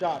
4।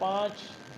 5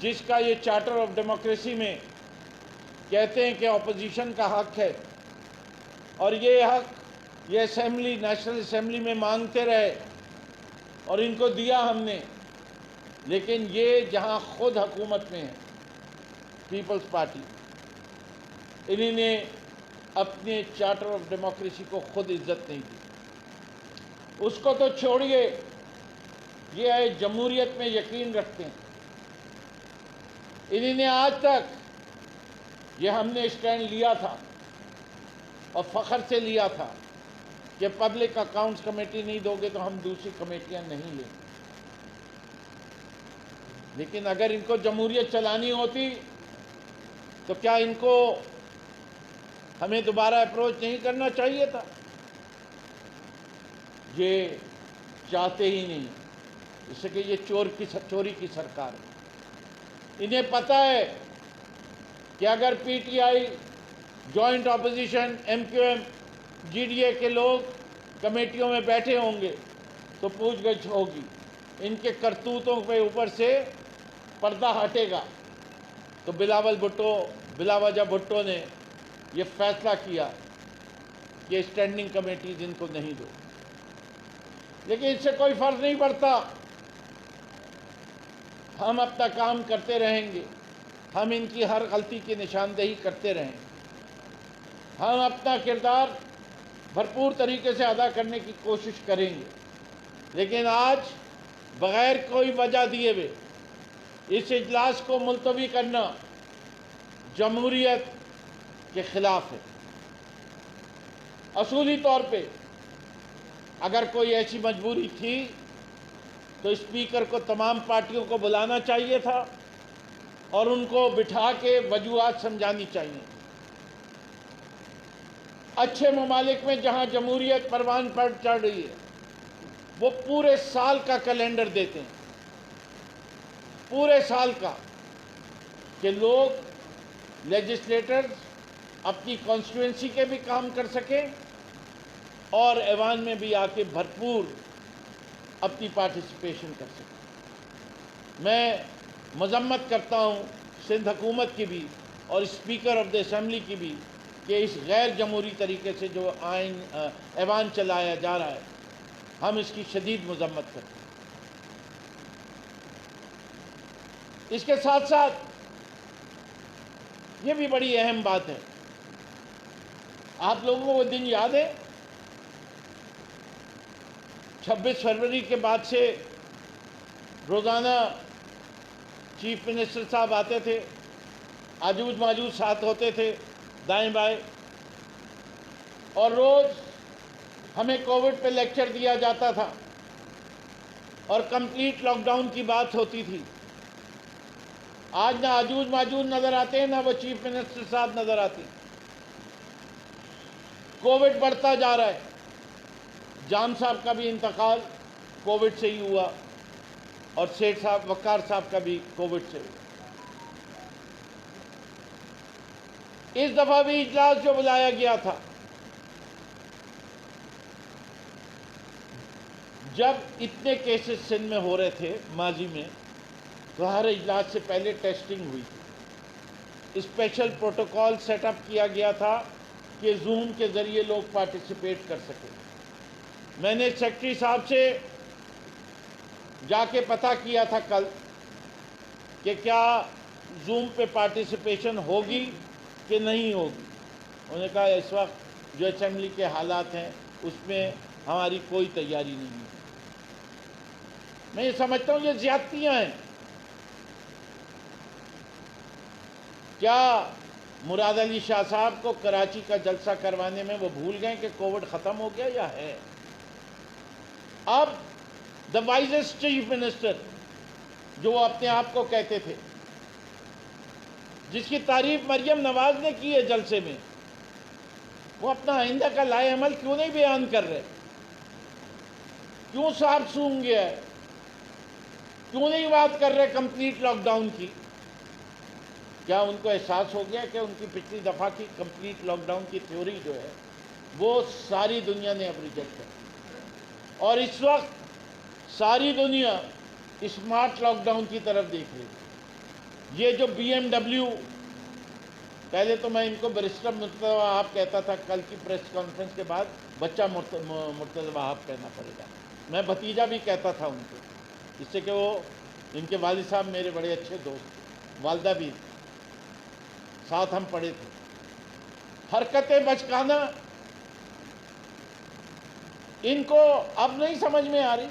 جس کا یہ چارٹر آف ڈیموکریسی میں کہتے ہیں کہ اپوزیشن کا حق ہے، اور یہ حق یہ اسمبلی نیشنل اسمبلی میں مانگتے رہے اور ان کو دیا ہم نے، لیکن یہ جہاں خود حکومت میں ہے پیپلز پارٹی، انہی نے اپنے چارٹر آف ڈیموکریسی کو خود عزت نہیں دی۔ اس کو تو چھوڑیے، یہ ہے جمہوریت میں یقین رکھتے ہیں۔ انہی نے آج تک یہ ہم نے اسٹینڈ لیا تھا اور فخر سے لیا تھا کہ پبلک اکاؤنٹس کمیٹی نہیں دو گے تو ہم دوسری کمیٹیاں نہیں لیں، لیکن اگر ان کو جمہوریت چلانی ہوتی تو کیا ان کو ہمیں دوبارہ اپروچ نہیں کرنا چاہیے تھا؟ یہ چاہتے ہی نہیں، اس کہ یہ چوری کی سرکار ہے۔ انہیں پتہ ہے کہ اگر P T I, joint opposition, M Q M, G D A کے لوگ کمیٹیوں میں بیٹھے ہوں گے تو پوچھ گچھ ہوگی، ان کے کرتوتوں پہ اوپر سے پردہ ہٹے گا۔ تو بلا وجہ بھٹو نے یہ فیصلہ کیا کہ اسٹینڈنگ کمیٹیز ان کو نہیں دو، لیکن اس سے کوئی فرق نہیں پڑتا۔ ہم اپنا کام کرتے رہیں گے، ہم ان کی ہر غلطی کی نشاندہی کرتے رہیں گے، ہم اپنا کردار بھرپور طریقے سے ادا کرنے کی کوشش کریں گے، لیکن آج بغیر کوئی وجہ دیے ہوئے اس اجلاس کو ملتوی کرنا جمہوریت کے خلاف ہے۔ اصولی طور پہ اگر کوئی ایسی مجبوری تھی تو اسپیکر کو تمام پارٹیوں کو بلانا چاہیے تھا اور ان کو بٹھا کے وجوہات سمجھانی چاہیے۔ اچھے ممالک میں جہاں جمہوریت پروان پر چڑھ رہی ہے وہ پورے سال کا کیلنڈر دیتے ہیں، پورے سال کا، کہ لوگ لیجسلیٹرز اپنی کانسٹیٹوئنسی کے بھی کام کر سکیں اور ایوان میں بھی آ کے بھرپور اپنی پارٹیسپیشن کر سکیں۔ میں مذمت کرتا ہوں سندھ حکومت کی بھی اور اسپیکر آف دی اسمبلی کی بھی کہ اس غیر جمہوری طریقے سے جو ایوان چلایا جا رہا ہے، ہم اس کی شدید مذمت کرتے ہیں۔ اس کے ساتھ ساتھ یہ بھی بڑی اہم بات ہے، آپ لوگوں کو وہ دن یاد ہے 26 فروری کے بعد سے روزانہ چیف منسٹر صاحب آتے تھے، آجوز ماجوز ساتھ ہوتے تھے دائیں بائیں، اور روز ہمیں کووڈ پہ لیکچر دیا جاتا تھا اور کمپلیٹ لاک ڈاؤن کی بات ہوتی تھی۔ آج نہ آجوز ماجوز نظر آتے ہیں، نہ وہ چیف منسٹر صاحب نظر آتے ہیں۔ کووڈ بڑھتا جا رہا ہے، جام صاحب کا بھی انتقال کووڈ سے ہی ہوا اور سیٹھ صاحب وقار صاحب کا بھی کووڈ سے ہوا۔ اس دفعہ بھی اجلاس جو بلایا گیا تھا، جب اتنے کیسز سندھ میں ہو رہے تھے ماضی میں، تو ہر اجلاس سے پہلے ٹیسٹنگ ہوئی تھی، اسپیشل پروٹوکول سیٹ اپ کیا گیا تھا کہ زوم کے ذریعے لوگ پارٹیسپیٹ کر سکیں۔ میں نے سیکرٹری صاحب سے جا کے پتہ کیا تھا کل کہ کیا زوم پہ پارٹیسپیشن ہوگی کہ نہیں ہوگی۔ انہوں نے کہا اس وقت جو اسمبلی کے حالات ہیں اس میں ہماری کوئی تیاری نہیں ہے۔ میں یہ سمجھتا ہوں یہ زیادتیاں ہیں۔ کیا مراد علی شاہ صاحب کو کراچی کا جلسہ کروانے میں وہ بھول گئے کہ کووڈ ختم ہو گیا یا ہے؟ اب دا وائزسٹ چیف منسٹر جو وہ اپنے آپ کو کہتے تھے، جس کی تعریف مریم نواز نے کی ہے جلسے میں، وہ اپنا آئندہ کا لائے عمل کیوں نہیں بیان کر رہے؟ کیوں صاحب سونگ گیا ہے؟ کیوں نہیں بات کر رہے کمپلیٹ لاک ڈاؤن کی؟ کیا ان کو احساس ہو گیا کہ ان کی پچھلی دفعہ کی کمپلیٹ لاک ڈاؤن کی تھیوری جو ہے وہ ساری دنیا نے اب ریجیکٹ کر، اور اس وقت ساری دنیا اسمارٹ لاک ڈاؤن کی طرف دیکھ رہی ہے۔ یہ جو BMW، پہلے تو میں ان کو بیرسٹر مرتضی وہاب کہتا تھا، کل کی پریس کانفرنس کے بعد بچہ مرتضی وہاب کہنا پڑے گا. میں بھتیجا بھی کہتا تھا ان کو، اس سے کہ وہ ان کے والد صاحب میرے بڑے اچھے دوست، والدہ بھی ساتھ ہم پڑھے تھے. حرکتیں بچکانہ ان کو اب نہیں سمجھ میں آ رہی.